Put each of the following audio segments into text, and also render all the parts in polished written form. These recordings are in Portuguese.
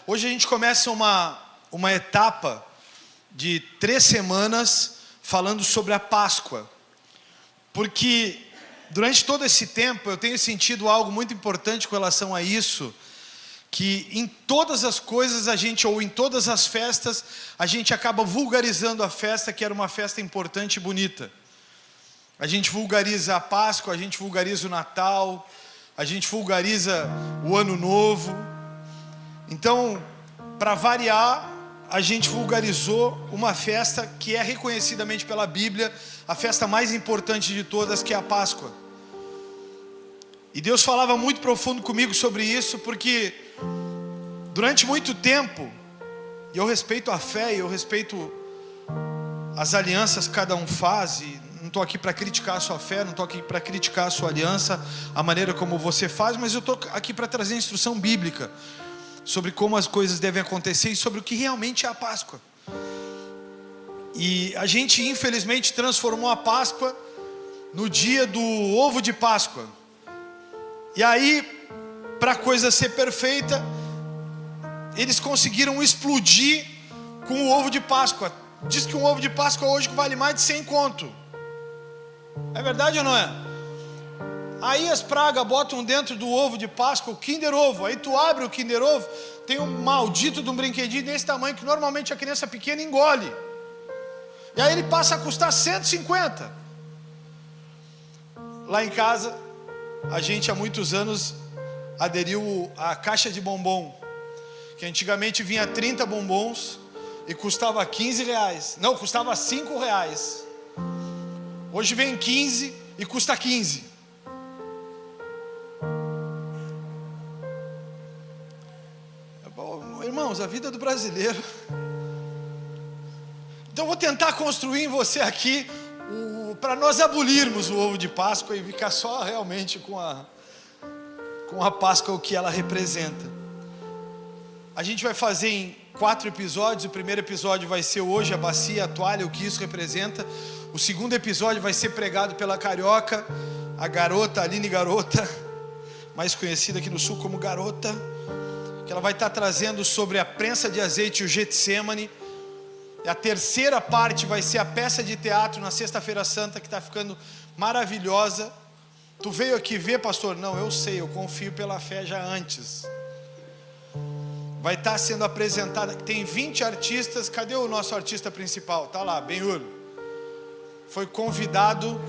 Hoje a gente começa uma etapa de 3 semanas falando sobre a Páscoa. Porque durante todo esse tempo eu tenho sentido algo muito importante com relação a isso, que em todas as coisas ou em todas as festas, a gente acaba vulgarizando a festa, que era uma festa importante e bonita. A gente vulgariza a Páscoa, a gente vulgariza o Natal, a gente vulgariza o Ano Novo. Então, para variar, a gente vulgarizou uma festa que é reconhecidamente pela Bíblia a festa mais importante de todas, que é a Páscoa. E Deus falava muito profundo comigo sobre isso, porque durante muito tempo, e eu respeito a fé, e eu respeito as alianças que cada um faz, e não estou aqui para criticar a sua fé, não estou aqui para criticar a sua aliança, a maneira como você faz, mas eu estou aqui para trazer instrução bíblica sobre como as coisas devem acontecer e sobre o que realmente é a Páscoa. E a gente infelizmente transformou a Páscoa no dia do ovo de Páscoa. E aí, para a coisa ser perfeita, eles conseguiram explodir com o ovo de Páscoa. Diz que um ovo de Páscoa hoje vale mais de 100 conto. É verdade ou não é? Aí as pragas botam dentro do ovo de Páscoa o Kinder Ovo. Aí tu abre o Kinder Ovo, tem um maldito de um brinquedinho desse tamanho que normalmente a criança pequena engole. E aí ele passa a custar 150. Lá em casa, a gente há muitos anos aderiu à caixa de bombom, que antigamente vinha 30 bombons e custava 15 reais. Não, custava 5 reais. Hoje vem 15 e custa 15. Irmãos, a vida do brasileiro. Então eu vou tentar construir em você aqui para nós abolirmos o ovo de Páscoa e ficar só realmente com a Páscoa, o que ela representa. A gente vai fazer em 4 episódios. O primeiro episódio vai ser hoje, a bacia, a toalha, o que isso representa. O segundo episódio vai ser pregado pela carioca, a garota, Aline Garota, mais conhecida aqui no sul como Garota, que ela vai estar trazendo sobre a prensa de azeite e o Getsemane. E a terceira parte vai ser a peça de teatro na Sexta-feira Santa, que está ficando maravilhosa. Tu veio aqui ver, pastor? Não, eu sei, eu confio pela fé já antes. Vai estar sendo apresentada, tem 20 artistas. Cadê o nosso artista principal? Está lá, Benhur. Foi convidado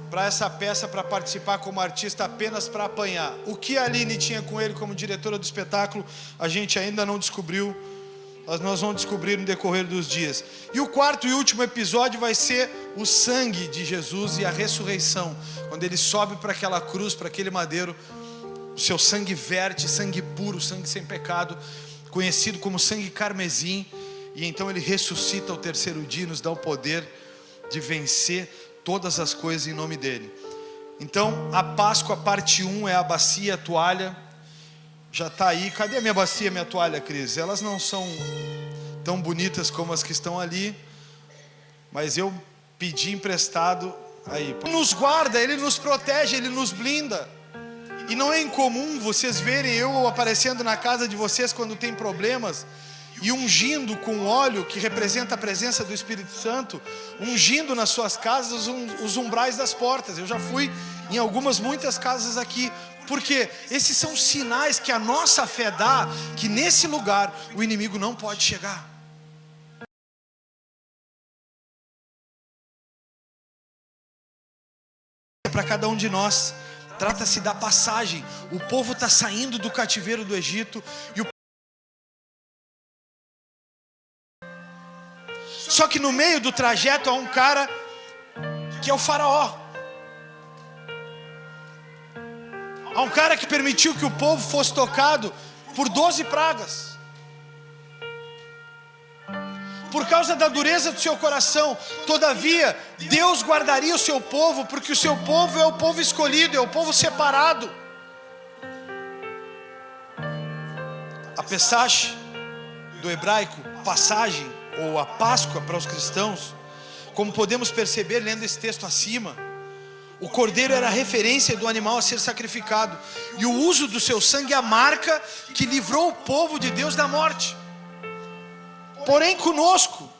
para essa peça para participar como artista apenas para apanhar. O que a Aline tinha com ele como diretora do espetáculo, a gente ainda não descobriu. Nós vamos descobrir no decorrer dos dias. E o quarto e último episódio vai ser o sangue de Jesus e a ressurreição. Quando ele sobe para aquela cruz, para aquele madeiro, o seu sangue verte, sangue puro, sangue sem pecado, conhecido como sangue carmesim. E então ele ressuscita ao terceiro dia e nos dá o poder de vencer todas as coisas em nome dele. Então a Páscoa parte 1 é a bacia, a toalha. Já está aí. Cadê a minha bacia, minha toalha, Cris? Elas não são tão bonitas como as que estão ali, mas eu pedi emprestado. Aí, ele nos guarda, ele nos protege, ele nos blinda. E não é incomum vocês verem eu aparecendo na casa de vocês quando tem problemas e ungindo com óleo, que representa a presença do Espírito Santo, ungindo nas suas casas os umbrais das portas. Eu já fui em muitas casas aqui, porque esses são sinais que a nossa fé dá, que nesse lugar o inimigo não pode chegar. Para cada um de nós, trata-se da passagem. O povo está saindo do cativeiro do Egito Só que no meio do trajeto há um cara que é o faraó. Há um cara que permitiu que o povo fosse tocado por 12 pragas. Por causa da dureza do seu coração. Todavia, Deus guardaria o seu povo, porque o seu povo é o povo escolhido, é o povo separado. A Pesach do hebraico, passagem, ou a Páscoa para os cristãos, como podemos perceber lendo esse texto acima, O cordeiro era a referência do animal a ser sacrificado. E o uso do seu sangue é a marca que livrou o povo de Deus da morte. Porém, conosco,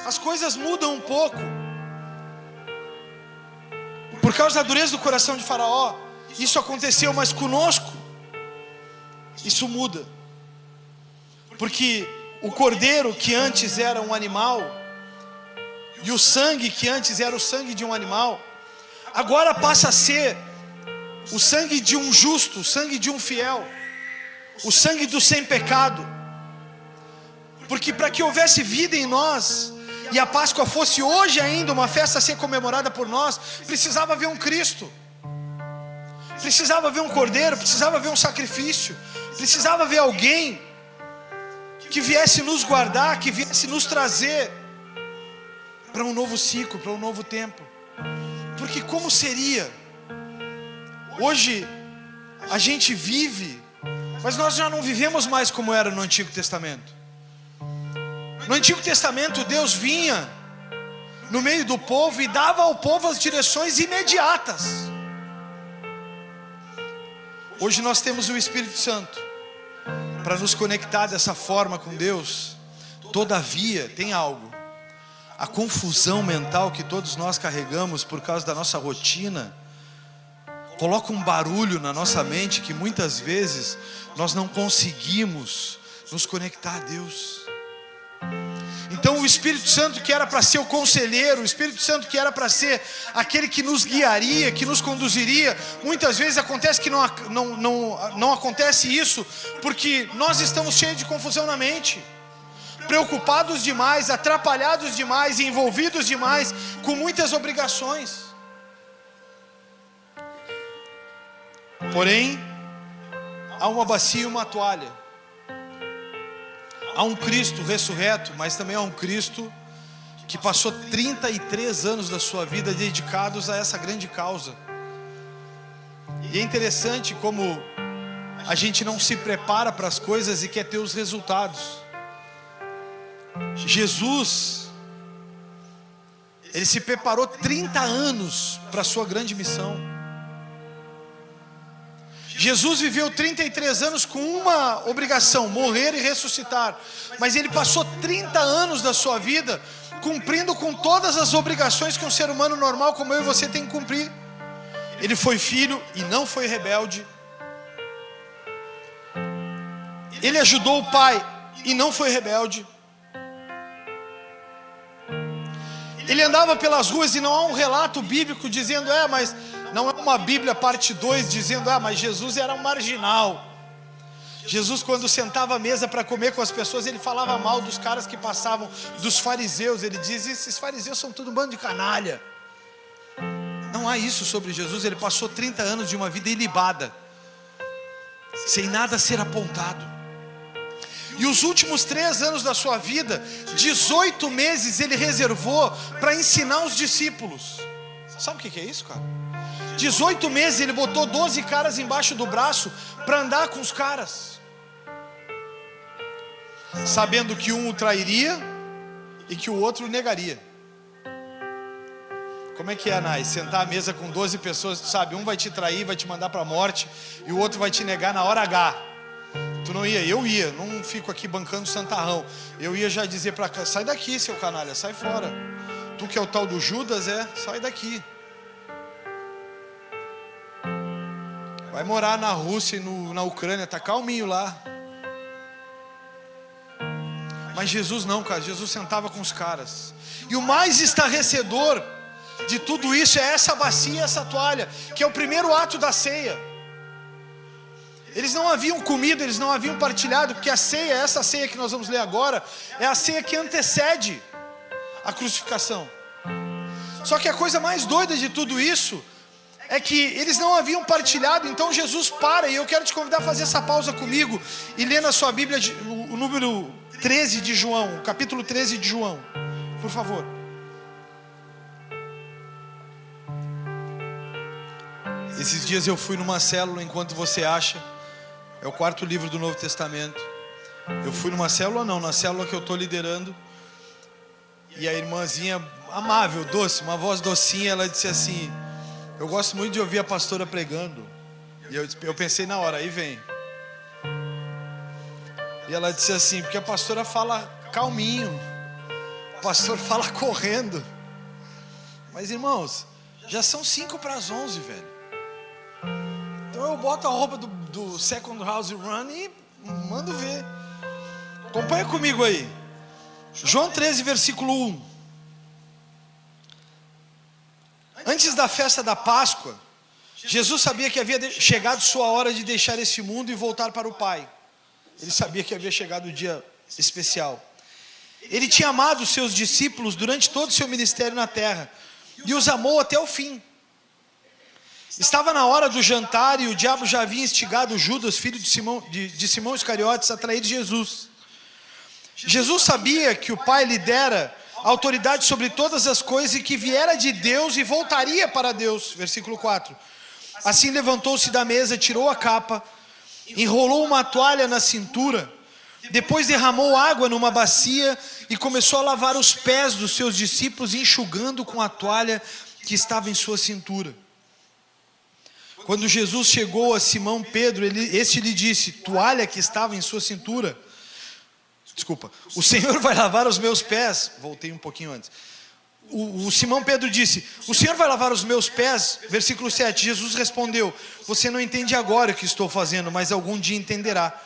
as coisas mudam um pouco. Por causa da dureza do coração de Faraó, isso aconteceu, mas conosco, isso muda. Porque o cordeiro, que antes era um animal, e o sangue, que antes era o sangue de um animal, agora passa a ser o sangue de um justo, o sangue de um fiel, o sangue do sem pecado. Porque para que houvesse vida em nós, e a Páscoa fosse hoje ainda uma festa a ser comemorada por nós, precisava haver um Cristo, precisava haver um cordeiro, precisava haver um sacrifício, precisava haver alguém que viesse nos guardar, que viesse nos trazer para um novo ciclo, para um novo tempo. Porque como seria? Hoje a gente vive, mas nós já não vivemos mais como era no Antigo Testamento. No Antigo Testamento, Deus vinha no meio do povo e dava ao povo as direções imediatas. Hoje nós temos o Espírito Santo para nos conectar dessa forma com Deus. Todavia, tem algo: a confusão mental que todos nós carregamos por causa da nossa rotina coloca um barulho na nossa mente que muitas vezes nós não conseguimos nos conectar a Deus. Então o Espírito Santo, que era para ser o conselheiro, o Espírito Santo que era para ser aquele que nos guiaria, que nos conduziria, muitas vezes acontece que não acontece isso, porque nós estamos cheios de confusão na mente, preocupados demais, atrapalhados demais, envolvidos demais com muitas obrigações. Porém, há uma bacia e uma toalha. Há um Cristo ressurreto, mas também há um Cristo que passou 33 anos da sua vida dedicados a essa grande causa. E é interessante como a gente não se prepara para as coisas e quer ter os resultados. Jesus, ele se preparou 30 anos para a sua grande missão. Jesus viveu 33 anos com uma obrigação: morrer e ressuscitar. Mas ele passou 30 anos da sua vida cumprindo com todas as obrigações que um ser humano normal como eu e você tem que cumprir. Ele foi filho e não foi rebelde. Ele ajudou o pai e não foi rebelde. Ele andava pelas ruas e não há um relato bíblico dizendo: mas não é uma Bíblia parte 2 dizendo: mas Jesus era um marginal. Jesus, quando sentava à mesa para comer com as pessoas, ele falava mal dos caras que passavam, dos fariseus. Ele diz: esses fariseus são tudo um bando de canalha. Não há isso sobre Jesus. Ele passou 30 anos de uma vida ilibada, sem nada ser apontado. E os últimos 3 anos da sua vida, 18 meses ele reservou para ensinar os discípulos. Sabe o que é isso, cara? 18 meses ele botou 12 caras embaixo do braço para andar com os caras, sabendo que um o trairia e que o outro o negaria. Como é que é, Anai? Sentar à mesa com 12 pessoas, tu sabe, um vai te trair, vai te mandar para a morte, e o outro vai te negar na hora H. Tu não ia, eu ia, não fico aqui bancando santarrão. Eu ia já dizer para cá: sai daqui, seu canalha, sai fora. Tu que é o tal do Judas, sai daqui. Vai morar na Rússia e na Ucrânia, tá calminho lá. Mas Jesus não, cara, Jesus sentava com os caras. E o mais estarrecedor de tudo isso é essa bacia e essa toalha, que é o primeiro ato da ceia. Eles não haviam comido, eles não haviam partilhado, porque a ceia, essa ceia que nós vamos ler agora, é a ceia que antecede a crucificação. Só que a coisa mais doida de tudo isso é que eles não haviam partilhado. Então Jesus para, e eu quero te convidar a fazer essa pausa comigo e ler na sua Bíblia o número 13 de João, capítulo 13 de João, por favor. Esses dias eu fui numa célula, Enquanto Você Acha, é o 4º livro do Novo Testamento. Eu fui numa célula, na célula que eu estou liderando, e a irmãzinha amável, doce, uma voz docinha, ela disse assim: Eu gosto muito de ouvir a pastora pregando. E eu pensei na hora, aí vem. E ela disse assim, porque a pastora fala calminho, o pastor fala correndo. Mas irmãos, já são 11:05, velho. Então eu boto a roupa do Second House Run e mando ver. Acompanha comigo aí. João 13, versículo 1. Antes da festa da Páscoa, Jesus sabia que havia chegado sua hora de deixar esse mundo e voltar para o Pai. Ele sabia que havia chegado o dia especial. Ele tinha amado os seus discípulos durante todo o seu ministério na terra e os amou até o fim. Estava na hora do jantar e o diabo já havia instigado Judas, filho de Simão Iscariotes, a trair Jesus. Jesus sabia que o Pai lhe dera autoridade sobre todas as coisas e que viera de Deus e voltaria para Deus. Versículo 4. Assim levantou-se da mesa, tirou a capa, enrolou uma toalha na cintura, depois derramou água numa bacia e começou a lavar os pés dos seus discípulos, enxugando com a toalha que estava em sua cintura. Quando Jesus chegou a Simão Pedro, este lhe disse: toalha que estava em sua cintura. Desculpa, o Senhor vai lavar os meus pés. Voltei um pouquinho antes. O Simão Pedro disse: o Senhor vai lavar os meus pés? Versículo 7, Jesus respondeu: você não entende agora o que estou fazendo, mas algum dia entenderá.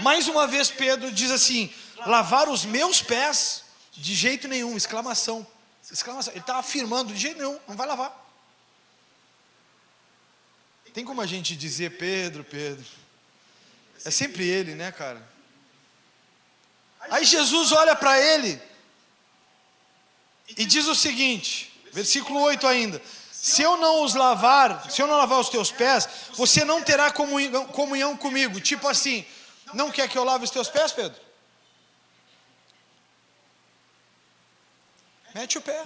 Mais uma vez Pedro diz assim: lavar os meus pés? De jeito nenhum, exclamação. Ele está afirmando, de jeito nenhum, não vai lavar. Tem como a gente dizer Pedro? É sempre ele, né, cara? Aí Jesus olha para ele e diz o seguinte, versículo 8 ainda: se eu não lavar os teus pés, você não terá comunhão comigo. Tipo assim, não quer que eu lave os teus pés, Pedro? Mete o pé.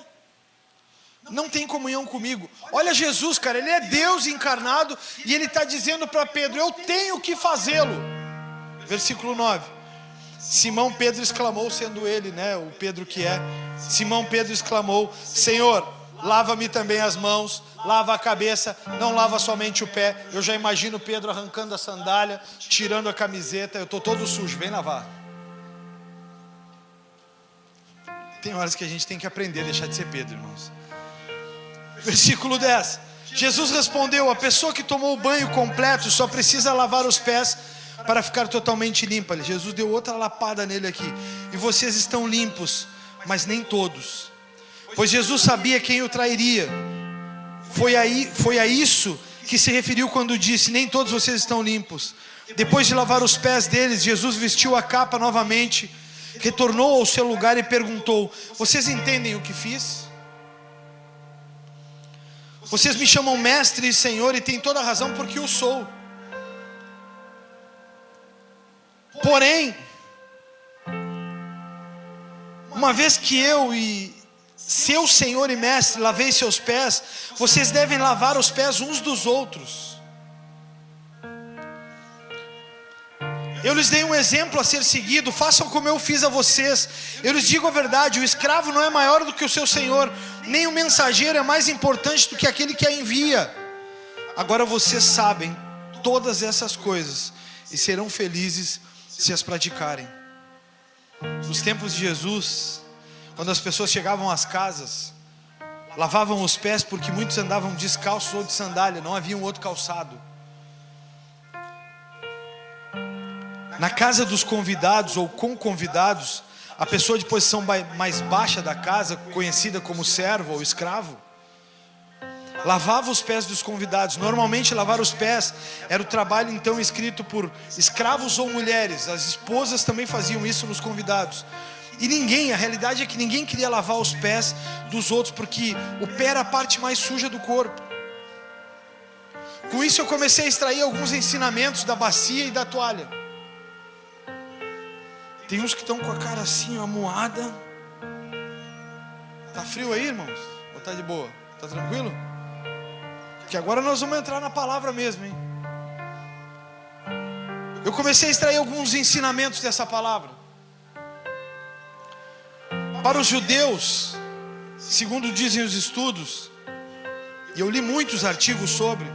Não tem comunhão comigo. Olha Jesus, cara, ele é Deus encarnado e ele está dizendo para Pedro: eu tenho que fazê-lo. Versículo 9. Simão Pedro exclamou, sendo ele, né, o Pedro que é. Simão Pedro exclamou: Senhor, lava-me também as mãos, lava a cabeça, não lava somente o pé. Eu já imagino Pedro arrancando a sandália, tirando a camiseta. Eu estou todo sujo, vem lavar. Tem horas que a gente tem que aprender a deixar de ser Pedro, irmãos. Versículo 10. Jesus respondeu: a pessoa que tomou o banho completo só precisa lavar os pés para ficar totalmente limpa. Jesus deu outra lapada nele aqui. E vocês estão limpos, mas nem todos. Pois Jesus sabia quem o trairia. Foi a isso que se referiu quando disse: nem todos vocês estão limpos. Depois de lavar os pés deles, Jesus vestiu a capa novamente, retornou ao seu lugar e perguntou: vocês entendem o que fiz? Vocês me chamam mestre e senhor, e têm toda a razão, porque eu sou. Porém, uma vez que eu e seu senhor e mestre lavei seus pés, vocês devem lavar os pés uns dos outros. Eu lhes dei um exemplo a ser seguido, façam como eu fiz a vocês. Eu lhes digo a verdade: o escravo não é maior do que o seu senhor, nem o mensageiro é mais importante do que aquele que a envia. Agora vocês sabem todas essas coisas e serão felizes se as praticarem. Nos tempos de Jesus, quando as pessoas chegavam às casas, lavavam os pés, porque muitos andavam descalços ou de sandália, não havia um outro calçado. Na casa dos convidados ou com convidados, a pessoa de posição mais baixa da casa, conhecida como servo ou escravo, lavava os pés dos convidados. Normalmente lavar os pés era o trabalho então escrito por escravos ou mulheres. As esposas também faziam isso nos convidados. E a realidade é que ninguém queria lavar os pés dos outros, porque o pé era a parte mais suja do corpo. Com isso eu comecei a extrair alguns ensinamentos da bacia e da toalha. Tem uns que estão com a cara assim, amuada. Tá frio aí, irmãos? Ou tá de boa? Tá tranquilo? Que agora nós vamos entrar na palavra mesmo, hein? Eu comecei a extrair alguns ensinamentos dessa palavra. Para os judeus, segundo dizem os estudos, e eu li muitos artigos sobre.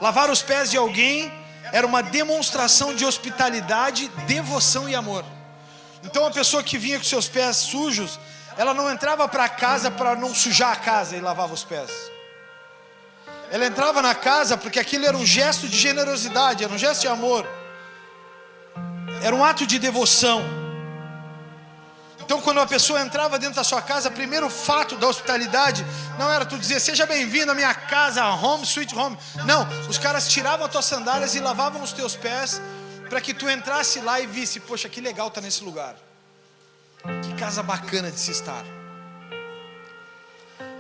Lavar os pés de alguém era uma demonstração de hospitalidade, devoção e amor. Então a pessoa que vinha com seus pés sujos, ela não entrava para casa para não sujar a casa e lavava os pés. Ela entrava na casa porque aquilo era um gesto de generosidade, era um gesto de amor, era um ato de devoção. Então quando a pessoa entrava dentro da sua casa, primeiro fato da hospitalidade não era tu dizer, seja bem-vindo à minha casa, home sweet home. Não, os caras tiravam as tuas sandálias e lavavam os teus pés, para que tu entrasse lá e visse, poxa, que legal estar nesse lugar, que casa bacana de se estar.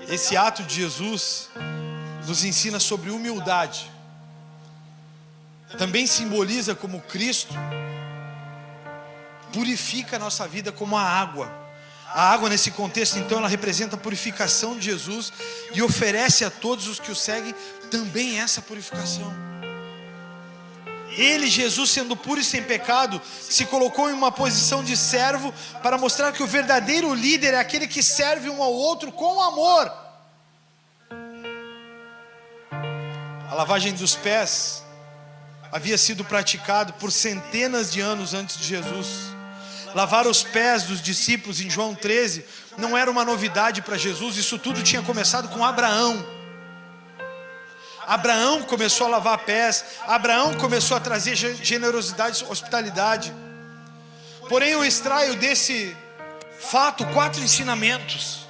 Esse ato de Jesus nos ensina sobre humildade. Também simboliza como Cristo purifica a nossa vida como a água. A água nesse contexto então ela representa a purificação de Jesus e oferece a todos os que o seguem também essa purificação. Ele, Jesus, sendo puro e sem pecado, se colocou em uma posição de servo para mostrar que o verdadeiro líder é aquele que serve um ao outro com amor. A lavagem dos pés havia sido praticado por centenas de anos antes de Jesus. Lavar os pés dos discípulos em João 13 não era uma novidade para Jesus. Isso tudo tinha começado com Abraão. Abraão começou a lavar pés. Abraão começou a trazer generosidade, hospitalidade. Porém eu extraio desse fato 4 ensinamentos,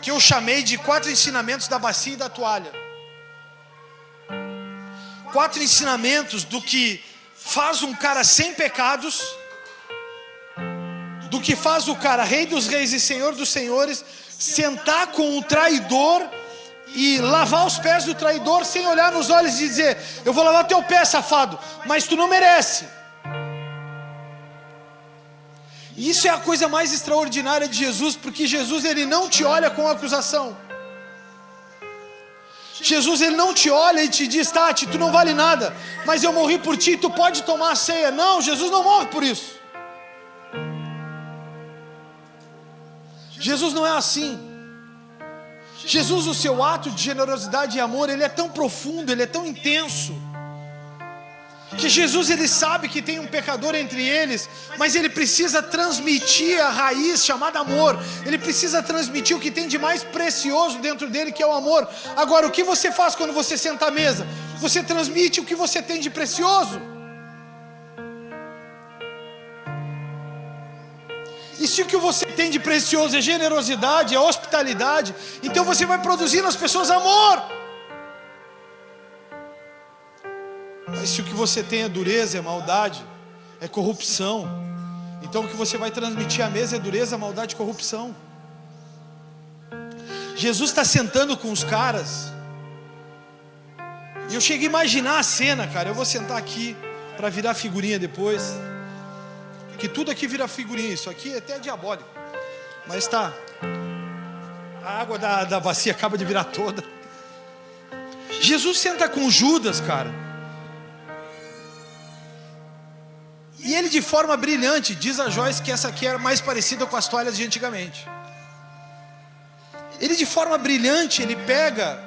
que eu chamei de 4 ensinamentos da bacia e da toalha. 4 ensinamentos do que faz um cara sem pecados, do que faz o cara rei dos reis e senhor dos senhores, sentar com o traidor e lavar os pés do traidor sem olhar nos olhos e dizer, eu vou lavar teu pé, safado, mas tu não merece. Isso é a coisa mais extraordinária de Jesus, porque Jesus ele não te olha com acusação. Jesus ele não te olha e te diz, Tati, tu não vale nada, mas eu morri por ti, tu pode tomar a ceia. Não, Jesus não morre por isso. Jesus não é assim. Jesus, o seu ato de generosidade e amor, ele é tão profundo, ele é tão intenso, que Jesus ele sabe que tem um pecador entre eles, mas ele precisa transmitir a raiz chamada amor. Ele precisa transmitir o que tem de mais precioso dentro dele, que é o amor. Agora, o que você faz quando você senta à mesa? Você transmite o que você tem de precioso. E se o que você tem de precioso é generosidade, é hospitalidade, então você vai produzir nas pessoas amor. Mas se o que você tem é dureza, é maldade, é corrupção, então o que você vai transmitir à mesa é dureza, maldade e corrupção. Jesus está sentando com os caras, e eu cheguei a imaginar a cena, cara. Eu vou sentar aqui para virar figurinha depois, que tudo aqui vira figurinha, isso aqui é até diabólico, mas tá, a água da bacia acaba de virar toda. Jesus senta com Judas, cara, e ele de forma brilhante, diz a Joyce que essa aqui era mais parecida com as toalhas de antigamente. Ele de forma brilhante, ele pega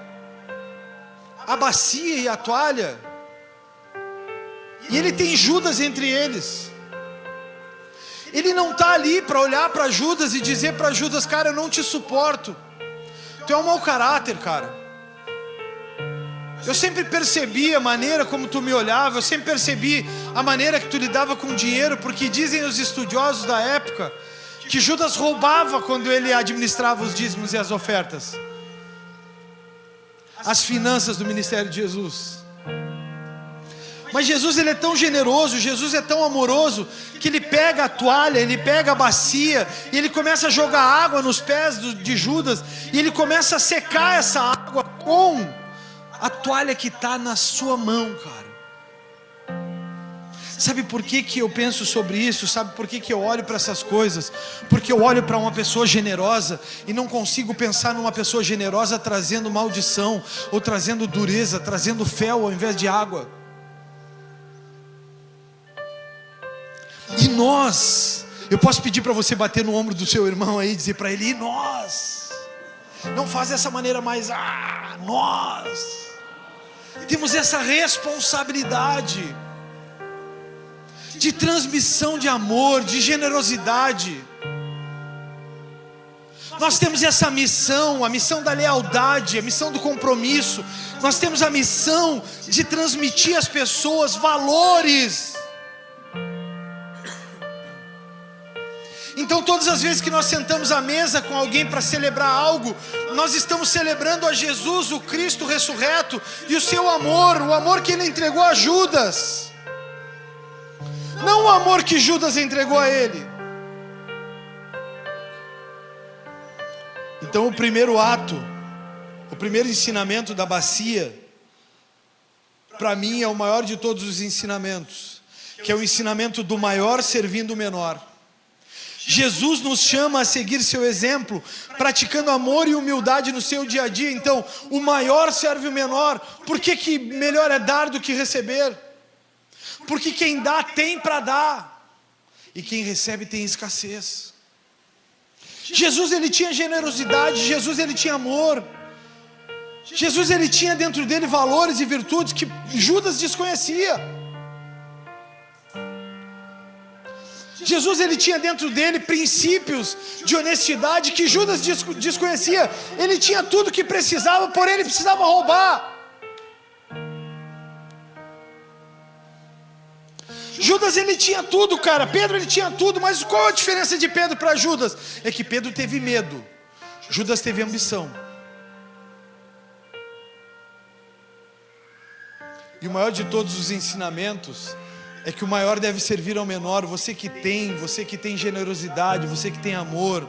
a bacia e a toalha, e ele tem Judas entre eles. Ele não está ali para olhar para Judas e dizer para Judas, cara, eu não te suporto, tu é um mau caráter, cara. Eu sempre percebi a maneira como tu me olhava, eu sempre percebi a maneira que tu lidava com dinheiro, porque dizem os estudiosos da época que Judas roubava quando ele administrava os dízimos e as ofertas, as finanças do ministério de Jesus. Mas Jesus ele é tão generoso, Jesus é tão amoroso, que ele pega a toalha, ele pega a bacia, e ele começa a jogar água nos pés de Judas, e ele começa a secar essa água com a toalha que está na sua mão, cara. Sabe por que que eu penso sobre isso? Sabe por que que eu olho para essas coisas? Porque eu olho para uma pessoa generosa e não consigo pensar numa pessoa generosa trazendo maldição, ou trazendo dureza, trazendo fel ao invés de água. E nós, eu posso pedir para você bater no ombro do seu irmão aí e dizer para ele, e nós? Não faz dessa maneira mais, nós temos essa responsabilidade de transmissão de amor, de generosidade. Nós temos essa missão, a missão da lealdade, a missão do compromisso. Nós temos a missão de transmitir às pessoas valores. Então todas as vezes que nós sentamos à mesa com alguém para celebrar algo, nós estamos celebrando a Jesus, o Cristo ressurreto, e o seu amor, o amor que Ele entregou a Judas. Não o amor que Judas entregou a Ele. Então o primeiro ato, o primeiro ensinamento da bacia, para mim é o maior de todos os ensinamentos, que é o ensinamento do maior servindo o menor. Jesus nos chama a seguir seu exemplo, praticando amor e humildade no seu dia a dia. Então, o maior serve o menor. Por que melhor é dar do que receber? Porque quem dá tem para dar, e quem recebe tem escassez. Jesus, ele tinha generosidade, Jesus, ele tinha amor. Jesus, ele tinha dentro dele valores e virtudes que Judas desconhecia. Jesus, ele tinha dentro dele princípios de honestidade que Judas desconhecia. Ele tinha tudo que precisava, porém ele precisava roubar. Judas, ele tinha tudo, cara. Pedro, ele tinha tudo, mas qual a diferença de Pedro para Judas? É que Pedro teve medo, Judas teve ambição. E o maior de todos os ensinamentos é que o maior deve servir ao menor. Você que tem generosidade, você que tem amor,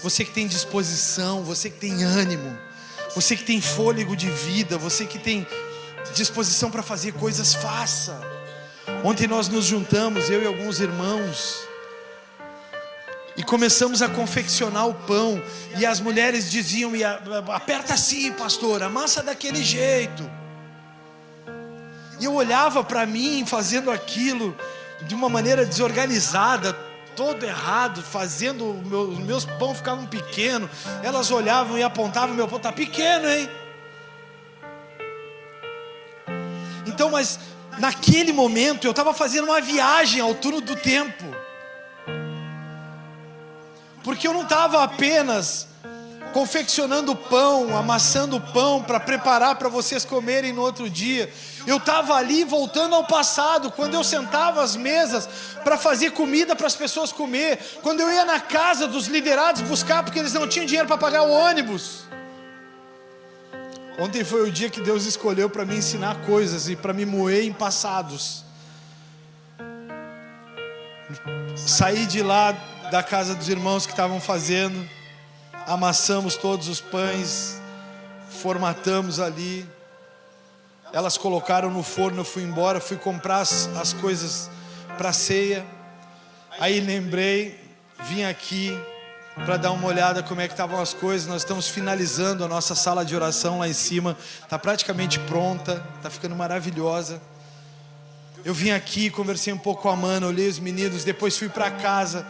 você que tem disposição, você que tem ânimo, você que tem fôlego de vida, você que tem disposição para fazer coisas, faça. Ontem nós nos juntamos, eu e alguns irmãos, e começamos a confeccionar o pão, e as mulheres diziam, aperta assim, pastor, amassa daquele jeito. E eu olhava para mim fazendo aquilo de uma maneira desorganizada, todo errado, fazendo, os meus pão ficavam pequenos. Elas olhavam e apontavam, meu pão está pequeno, hein? Então, mas naquele momento eu estava fazendo uma viagem ao túnel do tempo, porque eu não estava apenas confeccionando pão, amassando pão para preparar para vocês comerem no outro dia. Eu estava ali voltando ao passado, quando eu sentava às mesas para fazer comida para as pessoas comer, quando eu ia na casa dos liderados buscar porque eles não tinham dinheiro para pagar o ônibus. Ontem foi o dia que Deus escolheu para me ensinar coisas e para me moer em passados. Saí de lá da casa dos irmãos que estavam fazendo, amassamos todos os pães, formatamos ali, elas colocaram no forno, eu fui embora, fui comprar as coisas para a ceia. Aí lembrei, vim aqui para dar uma olhada como é que estavam as coisas. Nós estamos finalizando a nossa sala de oração lá em cima, está praticamente pronta, está ficando maravilhosa. Eu vim aqui, conversei um pouco com a Amanda, olhei os meninos, depois fui para casa,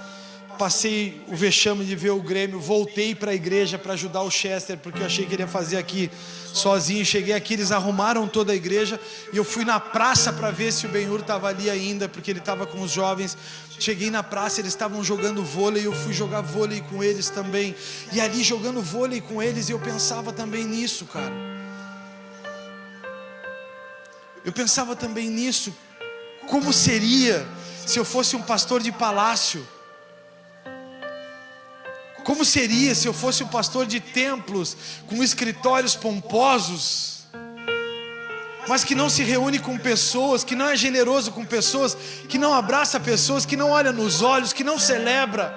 passei o vexame de ver o Grêmio, voltei para a igreja para ajudar o Chester, porque eu achei que ele ia fazer aqui sozinho. Cheguei aqui, eles arrumaram toda a igreja, e eu fui na praça para ver se o Benhur estava ali ainda, porque ele estava com os jovens. Cheguei na praça, eles estavam jogando vôlei, eu fui jogar vôlei com eles também, e ali jogando vôlei com eles, eu pensava também nisso, cara. Eu pensava também nisso, como seria se eu fosse um pastor de palácio? Como seria se eu fosse um pastor de templos, com escritórios pomposos, mas que não se reúne com pessoas, que não é generoso com pessoas, que não abraça pessoas, que não olha nos olhos, que não celebra?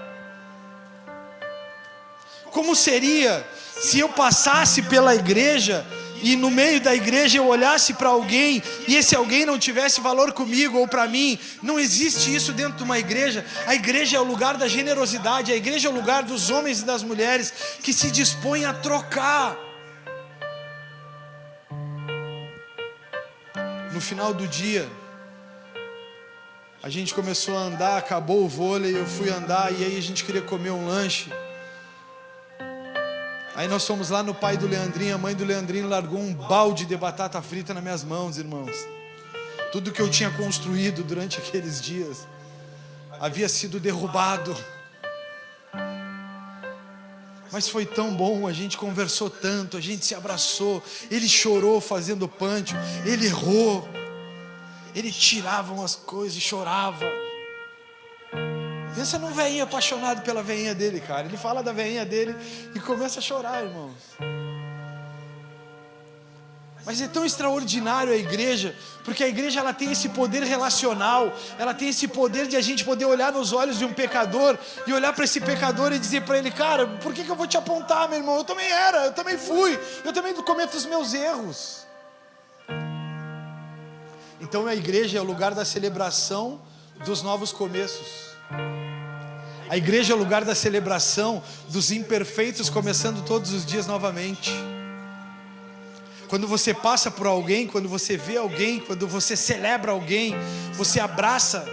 Como seria se eu passasse pela igreja e no meio da igreja eu olhasse para alguém e esse alguém não tivesse valor comigo ou para mim? Não existe isso dentro de uma igreja. A igreja é o lugar da generosidade, a igreja é o lugar dos homens e das mulheres que se dispõem a trocar. No final do dia, a gente começou a andar, acabou o vôlei, eu fui andar e aí a gente queria comer um lanche. Aí nós fomos lá no pai do Leandrinho, a mãe do Leandrinho largou um balde de batata frita nas minhas mãos, irmãos. Tudo que eu tinha construído durante aqueles dias havia sido derrubado. Mas foi tão bom, a gente conversou tanto, a gente se abraçou. Ele chorou fazendo pântio, ele errou, ele tirava umas coisas e chorava. Pensa num velhinho apaixonado pela velhinha dele, cara. Ele fala da velhinha dele e começa a chorar, irmãos. Mas é tão extraordinário a igreja, porque a igreja ela tem esse poder relacional, ela tem esse poder de a gente poder olhar nos olhos de um pecador e olhar para esse pecador e dizer para ele: cara, por que eu vou te apontar, meu irmão? Eu também era, eu também fui, eu também cometo os meus erros. Então a igreja é o lugar da celebração dos novos começos. A igreja é o lugar da celebração dos imperfeitos começando todos os dias novamente. Quando você passa por alguém, quando você vê alguém, quando você celebra alguém, você abraça.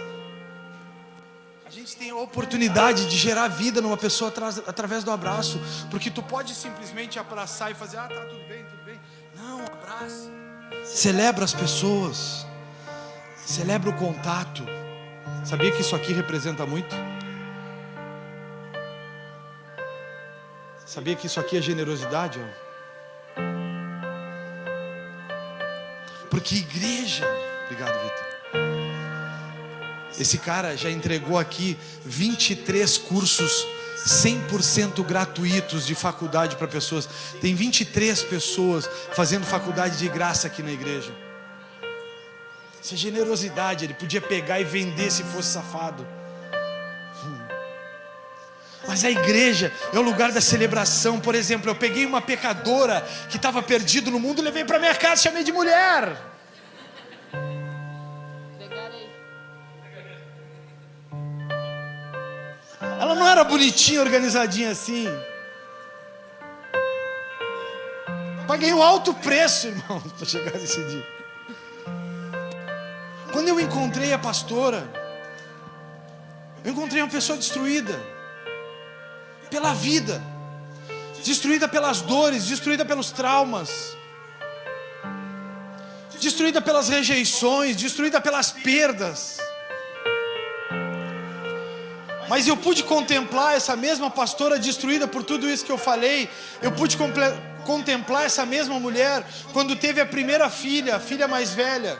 A gente tem a oportunidade de gerar vida numa pessoa através do abraço. Porque tu pode simplesmente abraçar e fazer: tá tudo bem, tudo bem. Não, abraça. Celebra as pessoas. Celebra o contato. Sabia que isso aqui representa muito? Sabia que isso aqui é generosidade? Porque igreja... Obrigado, Vitor. Esse cara já entregou aqui 23 cursos 100% gratuitos de faculdade para pessoas. Tem 23 pessoas fazendo faculdade de graça aqui na igreja. Isso é generosidade. Ele podia pegar e vender se fosse safado. Mas a igreja é o lugar da celebração. Por exemplo, eu peguei uma pecadora que estava perdida no mundo e levei para minha casa e chamei de mulher. Ela não era bonitinha, organizadinha assim. Paguei um alto preço, irmão, para chegar nesse dia. Quando eu encontrei a pastora, eu encontrei uma pessoa destruída pela vida, destruída pelas dores, destruída pelos traumas, destruída pelas rejeições, destruída pelas perdas. Mas eu pude contemplar essa mesma pastora destruída por tudo isso que eu falei. Eu pude contemplar essa mesma mulher quando teve a primeira filha, a filha mais velha.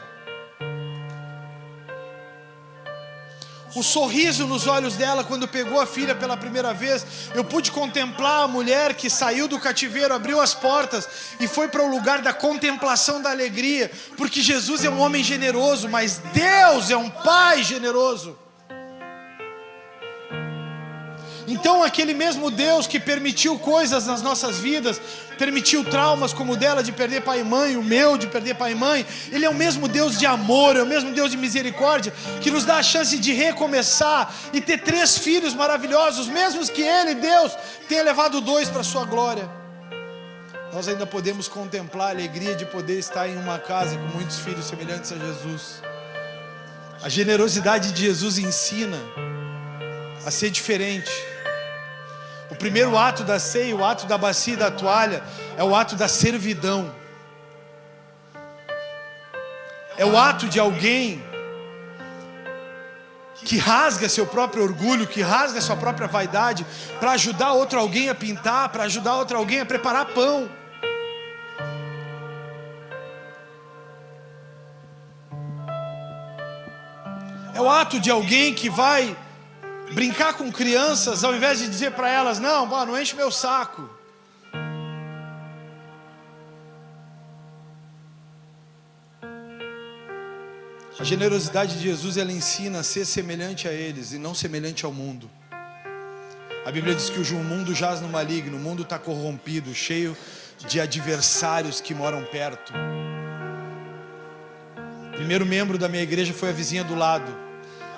O sorriso nos olhos dela quando pegou a filha pela primeira vez. Eu pude contemplar a mulher que saiu do cativeiro, abriu as portas e foi para o lugar da contemplação da alegria. Porque Jesus é um homem generoso, mas Deus é um Pai generoso. Então aquele mesmo Deus que permitiu coisas nas nossas vidas, permitiu traumas como o dela de perder pai e mãe, o meu de perder pai e mãe, Ele é o mesmo Deus de amor, é o mesmo Deus de misericórdia, que nos dá a chance de recomeçar e ter 3 filhos maravilhosos, mesmo que Ele, Deus, tenha levado 2 para a sua glória. Nós ainda podemos contemplar a alegria de poder estar em uma casa com muitos filhos semelhantes a Jesus. A generosidade de Jesus ensina a ser diferente. O primeiro ato da ceia, o ato da bacia e da toalha, é o ato da servidão. É o ato de alguém que rasga seu próprio orgulho, que rasga sua própria vaidade, para ajudar outro alguém a pintar, para ajudar outro alguém a preparar pão. É o ato de alguém que vai brincar com crianças, ao invés de dizer para elas: não enche meu saco. A generosidade de Jesus, ela ensina a ser semelhante a eles e não semelhante ao mundo. A Bíblia diz que o mundo jaz no maligno, o mundo está corrompido, cheio de adversários que moram perto. O primeiro membro da minha igreja foi a vizinha do lado.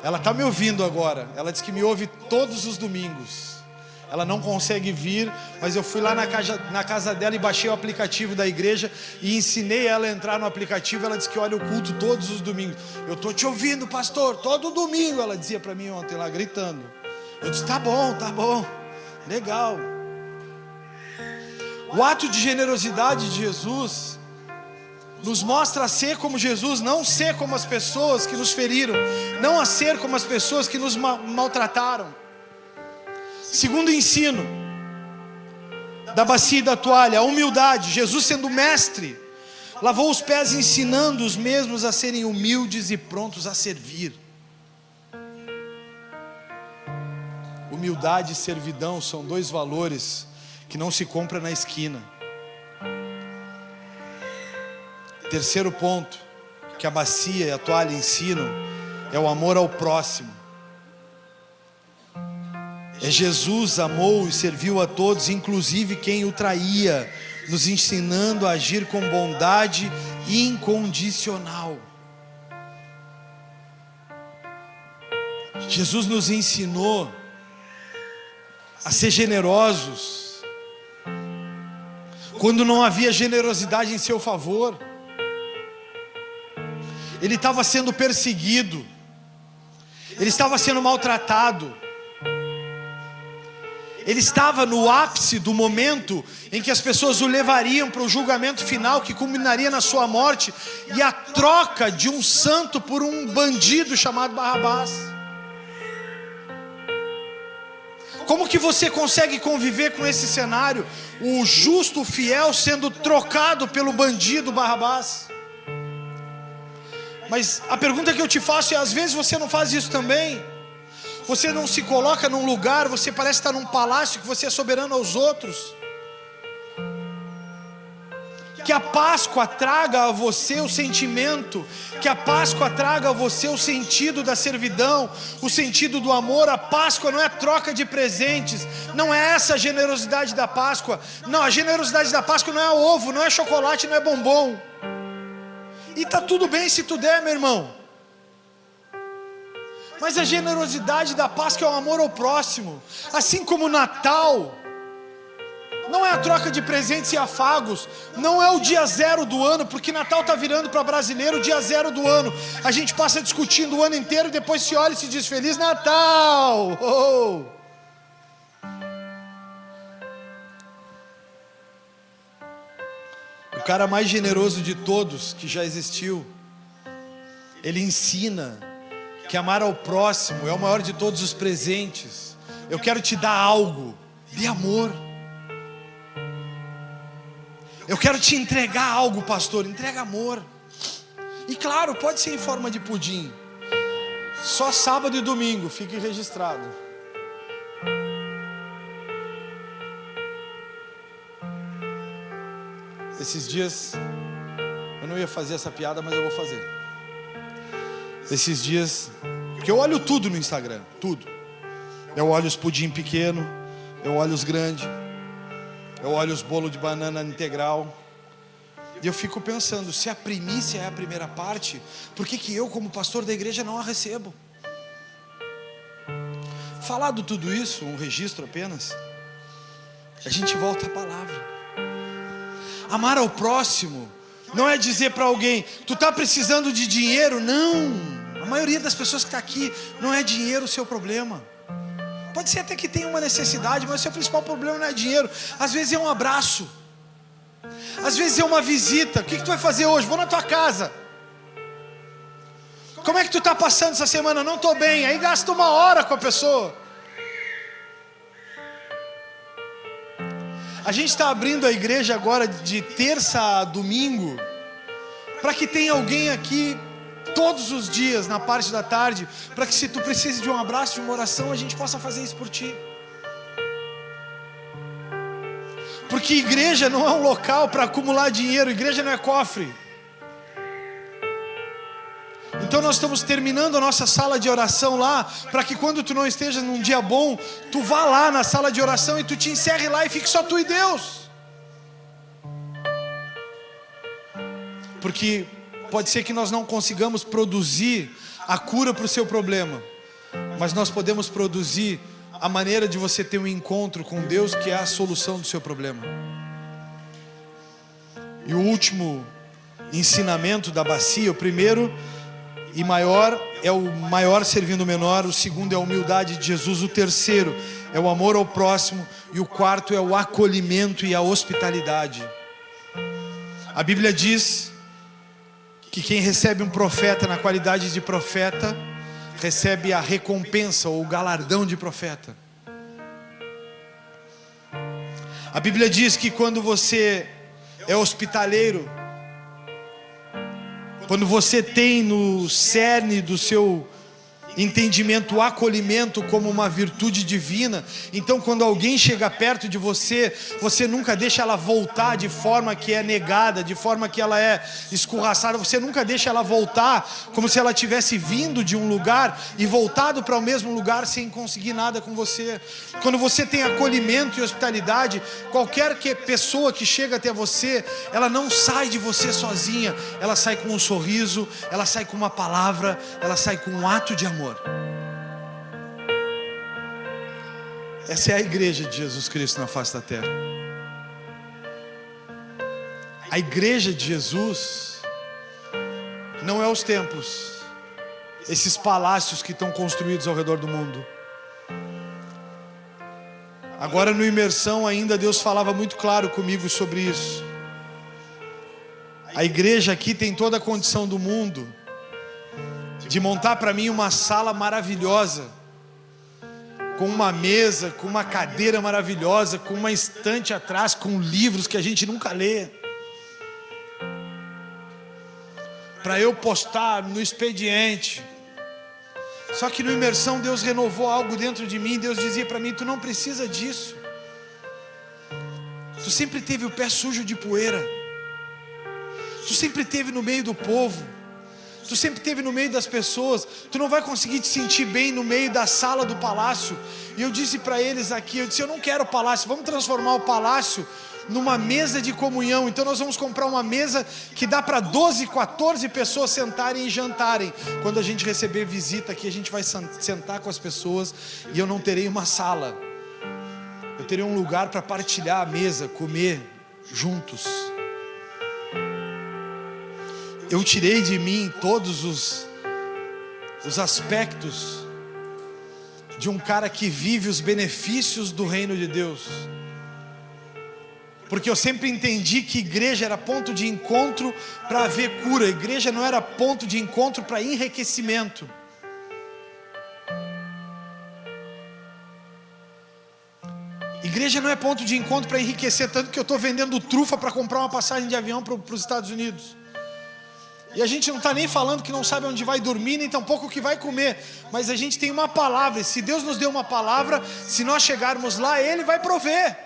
Ela está me ouvindo agora. Ela diz que me ouve todos os domingos. Ela não consegue vir, mas eu fui lá na casa dela e baixei o aplicativo da igreja e ensinei ela a entrar no aplicativo. Ela disse que olha o culto todos os domingos. Eu estou te ouvindo, pastor, todo domingo, ela dizia para mim ontem lá, gritando. Eu disse: tá bom, legal. O ato de generosidade de Jesus nos mostra a ser como Jesus, não ser como as pessoas que nos feriram, não a ser como as pessoas que nos maltrataram. Segundo ensino da bacia e da toalha, a humildade. Jesus, sendo mestre, lavou os pés, ensinando os mesmos a serem humildes e prontos a servir. Humildade e servidão são dois valores que não se compra na esquina. Terceiro ponto que a bacia e a toalha ensinam é o amor ao próximo. Jesus amou e serviu a todos, inclusive quem o traía, nos ensinando a agir com bondade incondicional. Jesus nos ensinou a ser generosos quando não havia generosidade em seu favor. Ele estava sendo perseguido, ele estava sendo maltratado, ele estava no ápice do momento em que as pessoas o levariam para o julgamento final, que culminaria na sua morte e a troca de um santo por um bandido chamado Barrabás. Como que você consegue conviver com esse cenário? O justo, o fiel sendo trocado pelo bandido Barrabás. Mas a pergunta que eu te faço é: às vezes você não faz isso também? Você não se coloca num lugar, você parece estar num palácio, que você é soberano aos outros. Que a Páscoa traga a você o sentimento, que a Páscoa traga a você o sentido da servidão, o sentido do amor. A Páscoa não é troca de presentes, não é essa a generosidade da Páscoa. Não, a generosidade da Páscoa não é ovo, não é chocolate, não é bombom. E tá tudo bem se tu der, meu irmão. Mas a generosidade da Páscoa é o amor ao próximo. Assim como o Natal não é a troca de presentes e afagos, não é o dia zero do ano, porque Natal está virando para brasileiro o dia zero do ano. A gente passa discutindo o ano inteiro e depois se olha e se diz Feliz Natal. Oh! O cara mais generoso de todos que já existiu, ele ensina que amar ao próximo é o maior de todos os presentes. Eu quero te dar algo de amor. Eu quero te entregar algo, pastor. Entrega amor. E claro, pode ser em forma de pudim. Só sábado e domingo, fique registrado. Esses dias, eu não ia fazer essa piada, mas eu vou fazer. Esses dias, porque eu olho tudo no Instagram, tudo. Eu olho os pudim pequeno, eu olho os grandes, eu olho os bolos de banana integral. E eu fico pensando, se a primícia é a primeira parte, por que eu, como pastor da igreja, não a recebo? Falado tudo isso, um registro apenas, a gente volta à palavra. Amar ao próximo não é dizer para alguém, tu está precisando de dinheiro. Não, a maioria das pessoas que está aqui, não é dinheiro o seu problema. Pode ser até que tenha uma necessidade, mas o seu principal problema não é dinheiro. Às vezes é um abraço, às vezes é uma visita. O que tu vai fazer hoje? Vou na tua casa. Como é que tu está passando essa semana? Não estou bem. Aí gasta uma hora com a pessoa. A gente está abrindo a igreja agora de terça a domingo, para que tenha alguém aqui todos os dias, na parte da tarde, para que se tu precisa de um abraço, de uma oração, a gente possa fazer isso por ti. Porque igreja não é um local para acumular dinheiro, igreja não é cofre. Então nós estamos terminando a nossa sala de oração lá, para que quando tu não esteja num dia bom, tu vá lá na sala de oração e tu te encerre lá e fique só tu e Deus. Porque pode ser que nós não consigamos produzir a cura para o seu problema, mas nós podemos produzir a maneira de você ter um encontro com Deus, que é a solução do seu problema. E o último ensinamento da bacia, o primeiro e maior é o maior servindo o menor, o segundo é a humildade de Jesus, o terceiro é o amor ao próximo, e o quarto é o acolhimento e a hospitalidade. A Bíblia diz que quem recebe um profeta na qualidade de profeta, recebe a recompensa ou o galardão de profeta. A Bíblia diz que quando você é hospitaleiro, quando você tem no cerne do seu entendimento o acolhimento como uma virtude divina, então quando alguém chega perto de você, você nunca deixa ela voltar de forma que é negada, de forma que ela é escorraçada. Você nunca deixa ela voltar como se ela tivesse vindo de um lugar e voltado para o mesmo lugar sem conseguir nada com você. Quando você tem acolhimento e hospitalidade, qualquer pessoa que chega até você, ela não sai de você sozinha, ela sai com um sorriso, ela sai com uma palavra, ela sai com um ato de amor. Essa é a igreja de Jesus Cristo na face da terra. A igreja de Jesus não é os templos, esses palácios que estão construídos ao redor do mundo. Agora no Imersão ainda Deus falava muito claro comigo sobre isso. A igreja aqui tem toda a condição do mundo de montar para mim uma sala maravilhosa, com uma mesa, com uma cadeira maravilhosa, com uma estante atrás, com livros que a gente nunca lê, para eu postar no expediente. Só que no Imersão Deus renovou algo dentro de mim. Deus dizia para mim: tu não precisa disso. Tu sempre teve o pé sujo de poeira, tu sempre teve no meio do povo, tu sempre esteve no meio das pessoas. Tu não vai conseguir te sentir bem no meio da sala do palácio. E eu disse para eles aqui, eu disse: eu não quero o palácio, vamos transformar o palácio numa mesa de comunhão. Então nós vamos comprar uma mesa que dá para 12, 14 pessoas sentarem e jantarem. Quando a gente receber visita aqui, a gente vai sentar com as pessoas, e eu não terei uma sala, eu terei um lugar para partilhar a mesa, comer juntos. Eu tirei de mim todos os aspectos de um cara que vive os benefícios do reino de Deus. Porque eu sempre entendi que igreja era ponto de encontro para haver cura. Igreja não era ponto de encontro para enriquecimento. Igreja não é ponto de encontro para enriquecer, tanto que eu estou vendendo trufa para comprar uma passagem de avião para os Estados Unidos. E a gente não está nem falando que não sabe onde vai dormir, nem tampouco o que vai comer. Mas a gente tem uma palavra, e se Deus nos deu uma palavra, se nós chegarmos lá, Ele vai prover.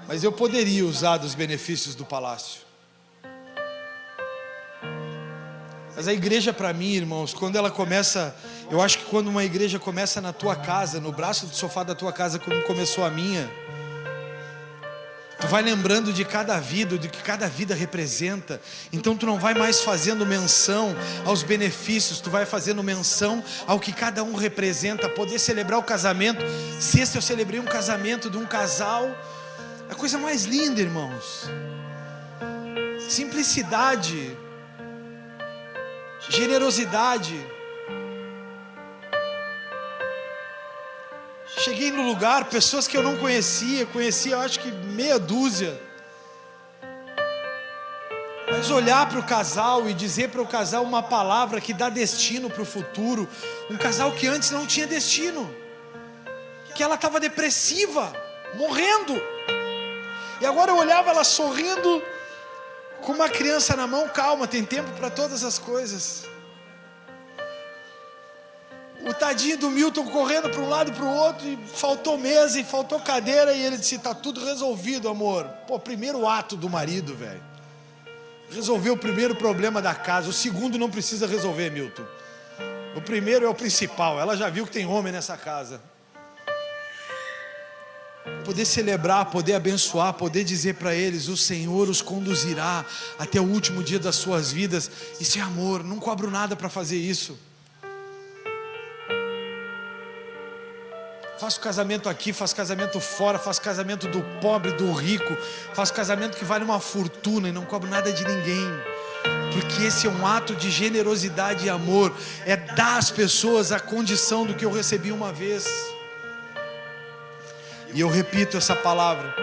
Mas eu poderia usar dos benefícios do palácio. Mas a igreja para mim, irmãos, quando ela começa, eu acho que quando uma igreja começa na tua casa, no braço do sofá da tua casa, como começou a minha, tu vai lembrando de cada vida, do que cada vida representa. Então tu não vai mais fazendo menção aos benefícios, tu vai fazendo menção ao que cada um representa. Poder celebrar o casamento. Sexta eu celebrei um casamento de um casal, a coisa mais linda, irmãos. Simplicidade, generosidade. Cheguei no lugar, pessoas que eu não conhecia eu acho que meia dúzia. Mas olhar para o casal e dizer para o casal uma palavra que dá destino para o futuro. Um casal que antes não tinha destino, que ela estava depressiva, morrendo. E agora eu olhava ela sorrindo, com uma criança na mão. Calma, tem tempo para todas as coisas. O tadinho do Milton correndo para um lado e para o outro, e faltou mesa e faltou cadeira, e ele disse: está tudo resolvido, amor. Pô, primeiro ato do marido, velho. Resolveu o primeiro problema da casa. O segundo não precisa resolver, Milton. O primeiro é o principal. Ela já viu que tem homem nessa casa. Poder celebrar, poder abençoar, poder dizer para eles: o Senhor os conduzirá até o último dia das suas vidas. Isso é amor, não cobro nada para fazer isso. Faço casamento aqui, faço casamento fora, faço casamento do pobre, do rico, faço casamento que vale uma fortuna e não cobro nada de ninguém. porque esse é um ato de generosidade e amor, é dar às pessoas a condição do que eu recebi uma vez. E eu repito essa palavra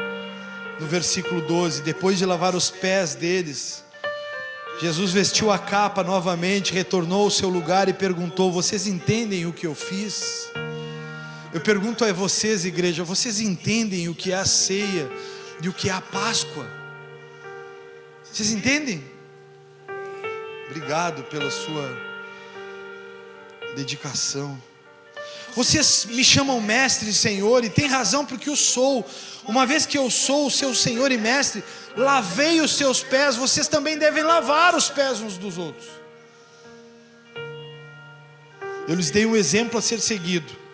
no versículo 12: depois de lavar os pés deles, Jesus vestiu a capa novamente, retornou ao seu lugar e perguntou: vocês entendem o que eu fiz? Eu pergunto a vocês, igreja, vocês entendem o que é a ceia e o que é a Páscoa? Vocês entendem? Obrigado pela sua dedicação. Vocês me chamam mestre e senhor, e tem razão, porque eu sou. Uma vez que eu sou o seu senhor e mestre, lavei os seus pés, vocês também devem lavar os pés uns dos outros. Eu lhes dei um exemplo a ser seguido.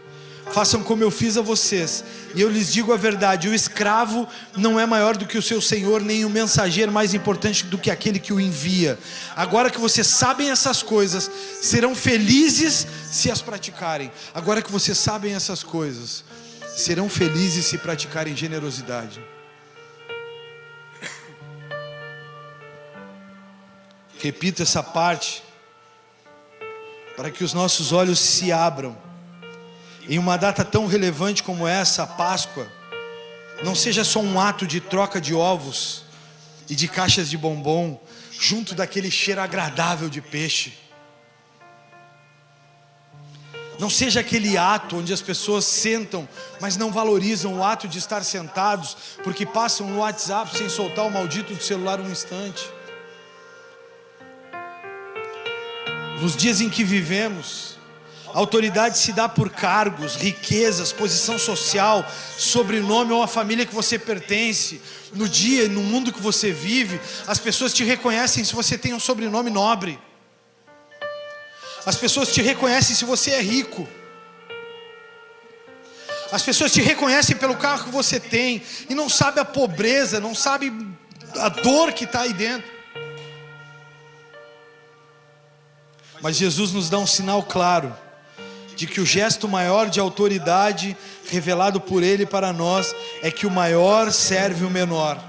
Façam como eu fiz a vocês. E eu lhes digo a verdade: o escravo não é maior do que o seu senhor, nem o mensageiro mais importante do que aquele que o envia. Agora que vocês sabem essas coisas, serão felizes se as praticarem. Agora que vocês sabem essas coisas, serão felizes se praticarem generosidade. Repito essa parte para que os nossos olhos se abram. Em uma data tão relevante como essa, a Páscoa, não seja só um ato de troca de ovos e de caixas de bombom, junto daquele cheiro agradável de peixe. Não seja aquele ato onde as pessoas sentam, mas não valorizam o ato de estar sentados, porque passam no WhatsApp sem soltar o maldito do celular um instante. Nos dias em que vivemos, a autoridade se dá por cargos, riquezas, posição social, sobrenome ou a família que você pertence. No dia e no mundo que você vive, as pessoas te reconhecem se você tem um sobrenome nobre. As pessoas te reconhecem se você é rico. As pessoas te reconhecem pelo carro que você tem, e não sabe a pobreza, não sabe a dor que está aí dentro. Mas Jesus nos dá um sinal claro de que o gesto maior de autoridade revelado por Ele para nós é que o maior serve o menor.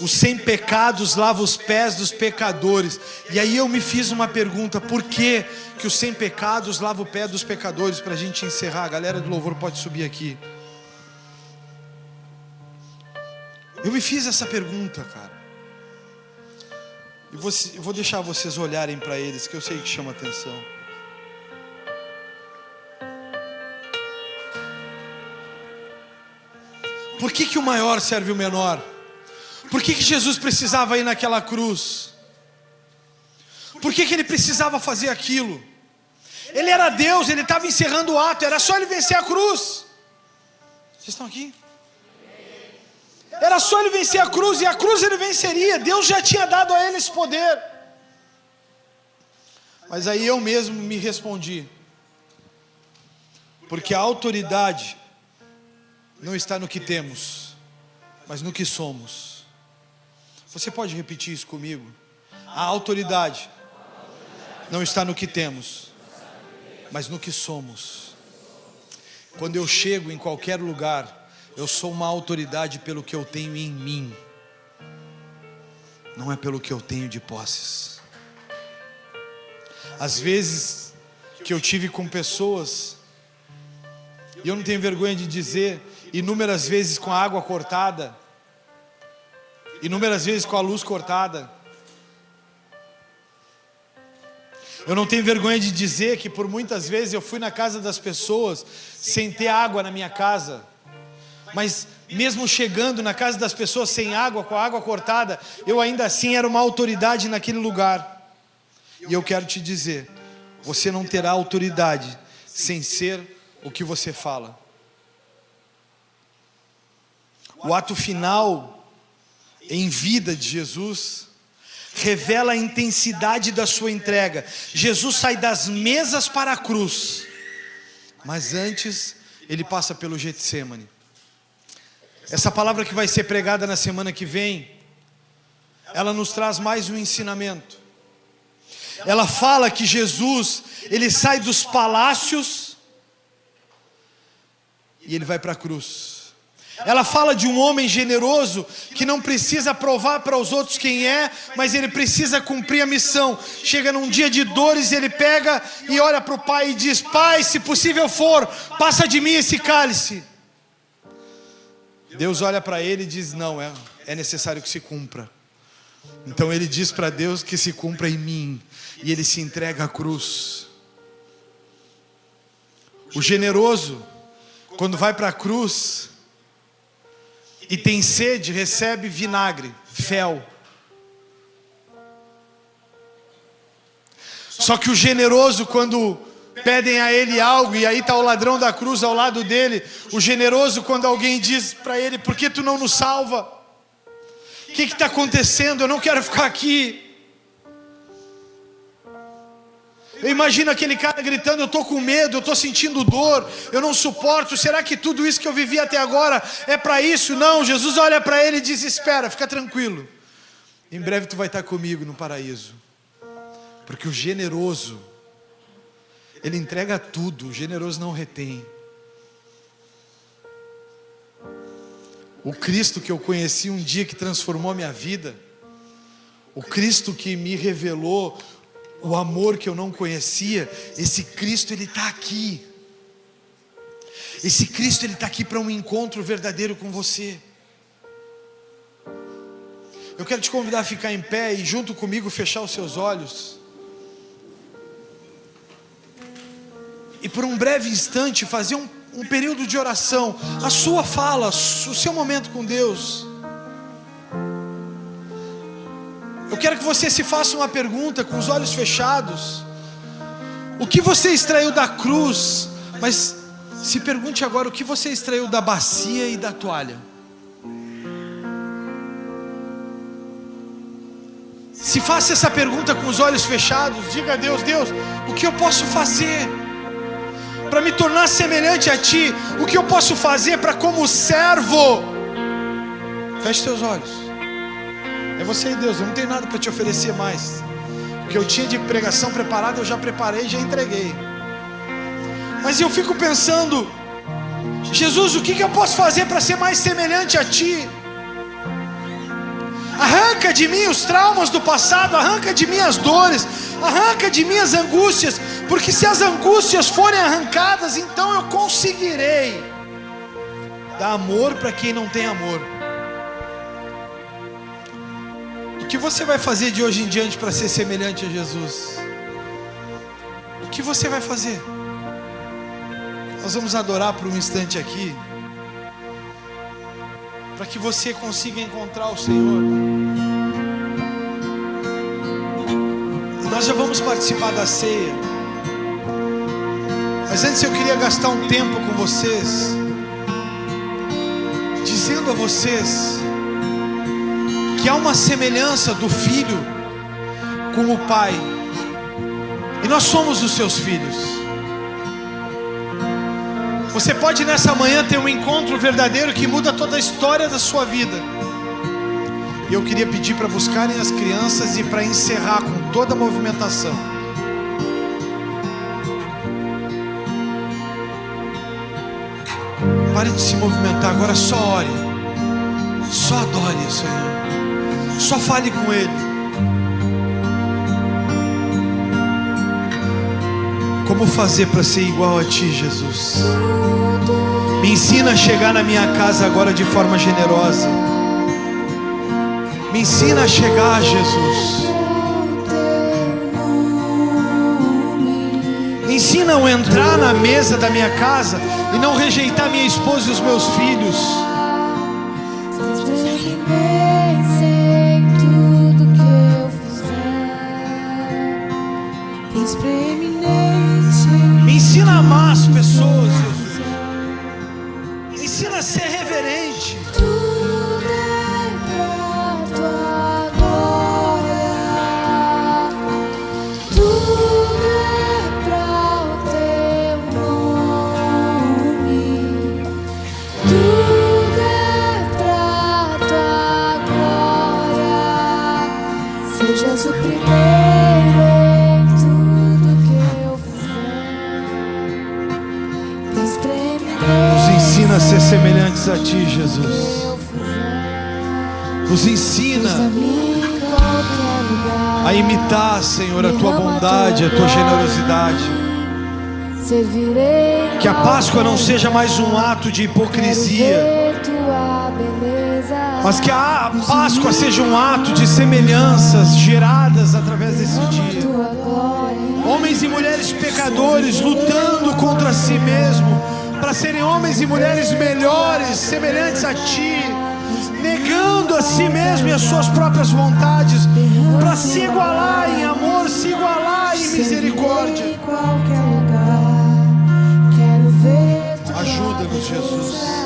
O sem pecados lava os pés dos pecadores. E aí eu me fiz uma pergunta: por que o sem pecados lava o pé dos pecadores? Para a gente encerrar, a galera do louvor pode subir aqui. Eu me fiz essa pergunta, cara. Eu vou deixar vocês olharem para eles, que eu sei que chama atenção. Por que o maior serve o menor? Por que Jesus precisava ir naquela cruz? Por que ele precisava fazer aquilo? Ele era Deus, ele estava encerrando o ato, era só ele vencer a cruz. Vocês estão aqui? Era só ele vencer a cruz, e a cruz ele venceria. Deus já tinha dado a ele esse poder. Mas aí eu mesmo me respondi: porque a autoridade não está no que temos, mas no que somos. Você pode repetir isso comigo? A autoridade não está no que temos, mas no que somos. Quando eu chego em qualquer lugar, eu sou uma autoridade pelo que eu tenho em mim, não é pelo que eu tenho de posses. Às vezes que eu tive com pessoas, e eu não tenho vergonha de dizer, inúmeras vezes com a água cortada, inúmeras vezes com a luz cortada. Eu não tenho vergonha de dizer que por muitas vezes eu fui na casa das pessoas sem ter água na minha casa. Mas mesmo chegando na casa das pessoas sem água, com a água cortada, eu ainda assim era uma autoridade naquele lugar. E eu quero te dizer, você não terá autoridade sem ser o que você fala. O ato final em vida de Jesus revela a intensidade da sua entrega. Jesus sai das mesas para a cruz, mas antes ele passa pelo Getsêmani. Essa palavra que vai ser pregada na semana que vem, ela nos traz mais um ensinamento. Ela fala que Jesus, ele sai dos palácios e ele vai para a cruz. Ela fala de um homem generoso que não precisa provar para os outros quem é, mas ele precisa cumprir a missão. Chega num dia de dores, ele pega e olha para o pai e diz: Pai, se possível for, passa de mim esse cálice. Deus olha para ele e diz: não, é necessário que se cumpra. Então ele diz para Deus que se cumpra em mim, e ele se entrega à cruz. O generoso, quando vai para a cruz e tem sede, recebe vinagre, fel. Só que o generoso, quando pedem a ele algo, e aí está o ladrão da cruz ao lado dele, o generoso, quando alguém diz para ele: por que tu não nos salva? O que está acontecendo? Eu não quero ficar aqui. Eu imagino aquele cara gritando: eu estou com medo, eu estou sentindo dor, eu não suporto. Será que tudo isso que eu vivi até agora é para isso? Não, Jesus olha para ele e diz: espera, fica tranquilo, em breve tu vai estar comigo no paraíso. Porque o generoso, ele entrega tudo, o generoso não retém. O Cristo que eu conheci um dia, que transformou a minha vida, o Cristo que me revelou o amor que eu não conhecia, esse Cristo, ele está aqui. Esse Cristo, ele está aqui para um encontro verdadeiro com você. Eu quero te convidar a ficar em pé e junto comigo fechar os seus olhos. E por um breve instante fazer um período de oração, a sua fala, o seu momento com Deus. Eu quero que você se faça uma pergunta com os olhos fechados. O que você extraiu da cruz? Mas se pergunte agora: o que você extraiu da bacia e da toalha? Se faça essa pergunta com os olhos fechados. Diga a Deus: Deus, o que eu posso fazer para me tornar semelhante a Ti? O que eu posso fazer para, como servo? Feche seus olhos. É você e Deus, eu não tenho nada para te oferecer mais. O que eu tinha de pregação preparada, eu já preparei, já entreguei. Mas eu fico pensando: Jesus, o que eu posso fazer para ser mais semelhante a Ti? Arranca de mim os traumas do passado, arranca de mim as dores, arranca de mim as angústias, porque se as angústias forem arrancadas, então eu conseguirei dar amor para quem não tem amor. O que você vai fazer de hoje em diante para ser semelhante a Jesus? O que você vai fazer? Nós vamos adorar por um instante aqui, para que você consiga encontrar o Senhor. Nós já vamos participar da ceia, mas antes eu queria gastar um tempo com vocês, dizendo a vocês que há uma semelhança do filho com o pai, e nós somos os seus filhos. Você pode nessa manhã ter um encontro verdadeiro que muda toda a história da sua vida. E eu queria pedir para buscarem as crianças e para encerrar com toda a movimentação. Pare de se movimentar agora, só ore, só adore o Senhor. Só fale com Ele. Como fazer para ser igual a Ti, Jesus? Me ensina a chegar na minha casa agora de forma generosa. Me ensina a chegar, Jesus. Me ensina a entrar na mesa da minha casa e não rejeitar minha esposa e os meus filhos. Me ensina a amar as pessoas, Jesus. Me ensina a ser reverente. Tudo é pra tua glória, tudo é pra o teu nome, tudo é pra tua glória. Sejas o primeiro em tudo que eu fizer. ensina a ser semelhantes a Ti, Jesus. Nos ensina a imitar, Senhor, a Tua bondade, a Tua generosidade. Que a Páscoa não seja mais um ato de hipocrisia, mas que a Páscoa seja um ato de semelhanças geradas através desse dia. Homens e mulheres pecadores lutando contra si mesmo para serem homens e mulheres melhores, semelhantes a Ti, negando a si mesmo e as suas próprias vontades para se igualar em amor, se igualar em misericórdia. Ajuda-nos, Jesus.